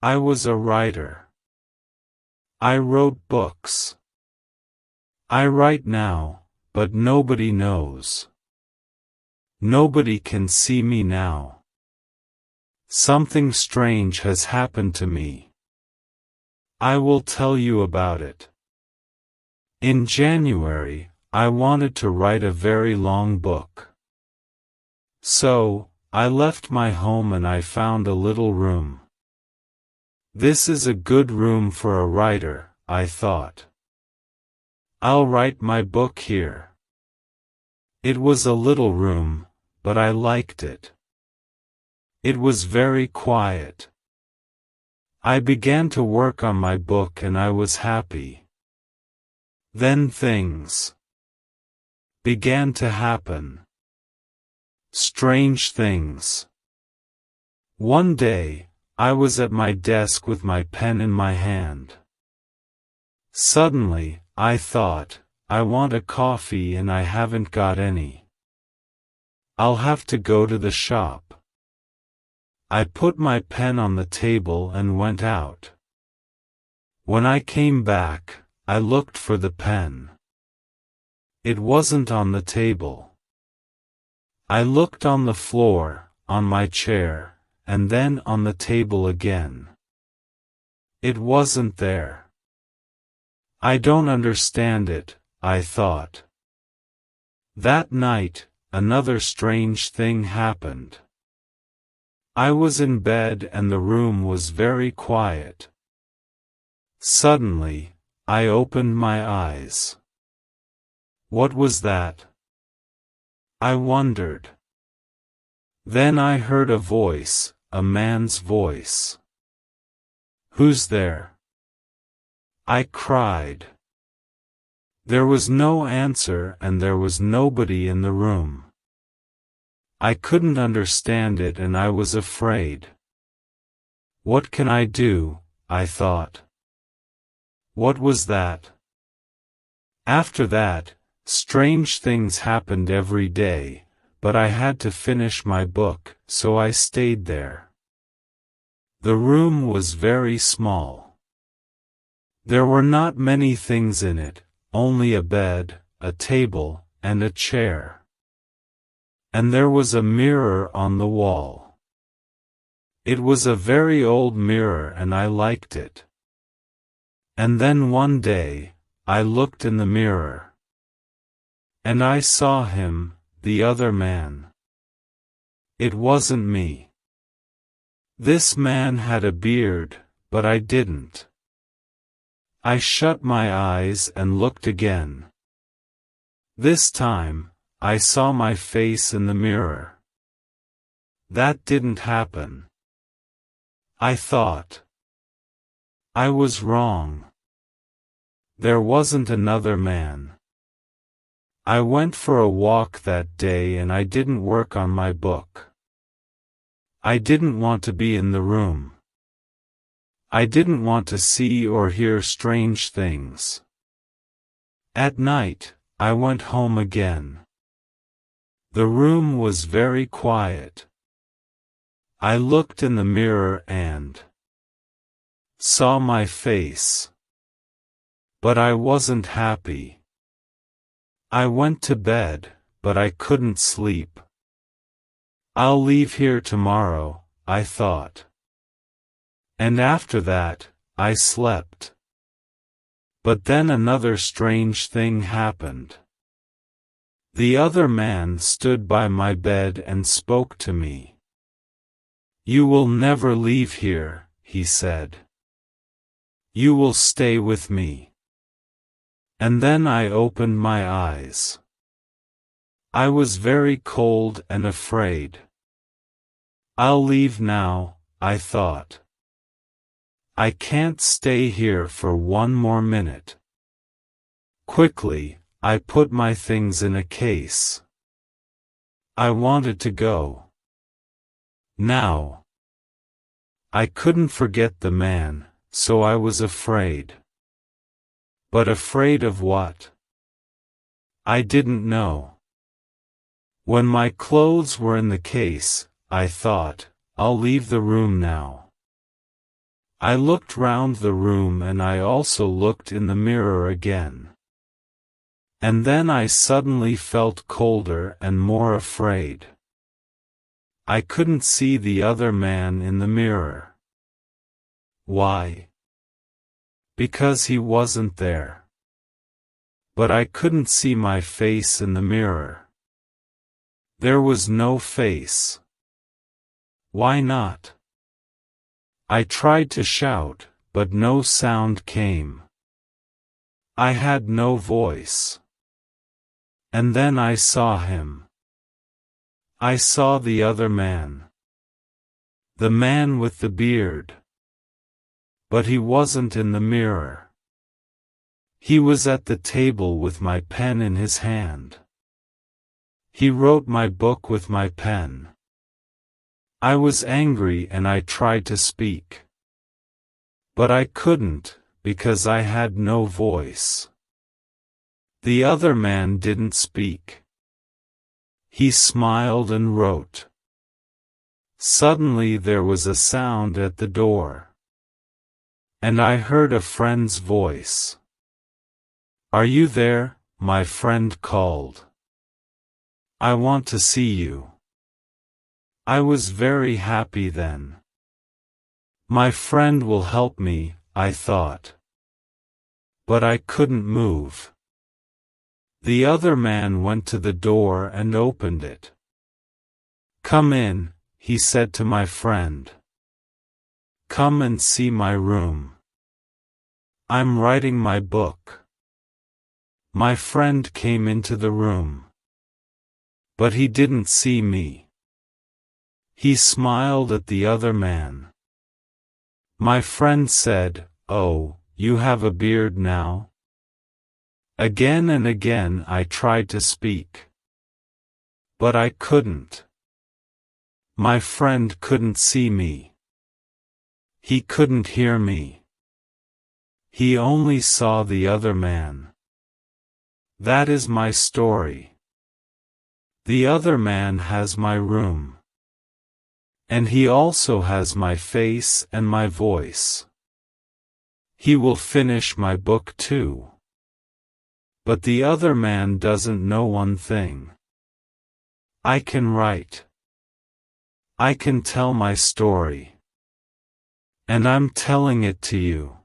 I was a writer. I wrote books. I write now, but nobody knows. Nobody can see me now. Something strange has happened to me. I will tell you about it. In January, I wanted to write a very long book. So, I left my home and I found a little room. This is a good room for a writer, I thought. I'll write my book here. It was a little room, but I liked it. It was very quiet. I began to work on my book and I was happy. Then things began to happen. Strange things. One day, I was at my desk with my pen in my hand. Suddenly, I thought, I want a coffee and I haven't got any. I'll have to go to the shop. I put my pen on the table and went out. When I came back, I looked for the pen. It wasn't on the table. I looked on the floor, on my chair, and then on the table again. It wasn't there. I don't understand it, I thought. That night, another strange thing happened. I was in bed and the room was very quiet. Suddenly, I opened my eyes. What was that? I wondered. Then I heard a voice, a man's voice. Who's there? I cried. There was no answer and there was nobody in the room. I couldn't understand it and I was afraid. What can I do? I thought. What was that? After that, strange things happened every day, but I had to finish my book, so I stayed there. The room was very small. There were not many things in it, only a bed, a table, and a chair. And there was a mirror on the wall. It was a very old mirror and I liked it. And then one day, I looked in the mirror. And I saw him, the other man. It wasn't me. This man had a beard, but I didn't. I shut my eyes and looked again. This time, I saw my face in the mirror. That didn't happen. I thought. I was wrong. There wasn't another man. I went for a walk that day and I didn't work on my book. I didn't want to be in the room. I didn't want to see or hear strange things. At night, I went home again. The room was very quiet. I looked in the mirror and saw my face. But I wasn't happy. I went to bed, but I couldn't sleep. I'll leave here tomorrow, I thought. And after that, I slept. But then another strange thing happened. The other man stood by my bed and spoke to me. You will never leave here, he said. You will stay with me. And then I opened my eyes. I was very cold and afraid. I'll leave now, I thought. I can't stay here for one more minute. Quickly, I put my things in a case. I wanted to go. Now. I couldn't forget the man, so I was afraid. But afraid of what? I didn't know. When my clothes were in the case, I thought, I'll leave the room now. I looked round the room and I also looked in the mirror again. And then I suddenly felt colder and more afraid. I couldn't see the other man in the mirror. Why? Because he wasn't there. But I couldn't see my face in the mirror. There was no face. Why not? I tried to shout, but no sound came. I had no voice. And then I saw him. I saw the other man. The man with the beard. But he wasn't in the mirror. He was at the table with my pen in his hand. He wrote my book with my pen. I was angry and I tried to speak. But I couldn't, because I had no voice. The other man didn't speak. He smiled and wrote. Suddenly there was a sound at the door. And I heard a friend's voice. "Are you there?" my friend called. "I want to see you." I was very happy then. My friend will help me, I thought. But I couldn't move. The other man went to the door and opened it. "Come in," he said to my friend. "Come and see my room. I'm writing my book." My friend came into the room. But he didn't see me. He smiled at the other man. My friend said, "Oh, you have a beard now?" Again and again I tried to speak. But I couldn't. My friend couldn't see me. He couldn't hear me. He only saw the other man. That is my story. The other man has my room. And he also has my face and my voice. He will finish my book too. But the other man doesn't know one thing. I can write. I can tell my story. And I'm telling it to you.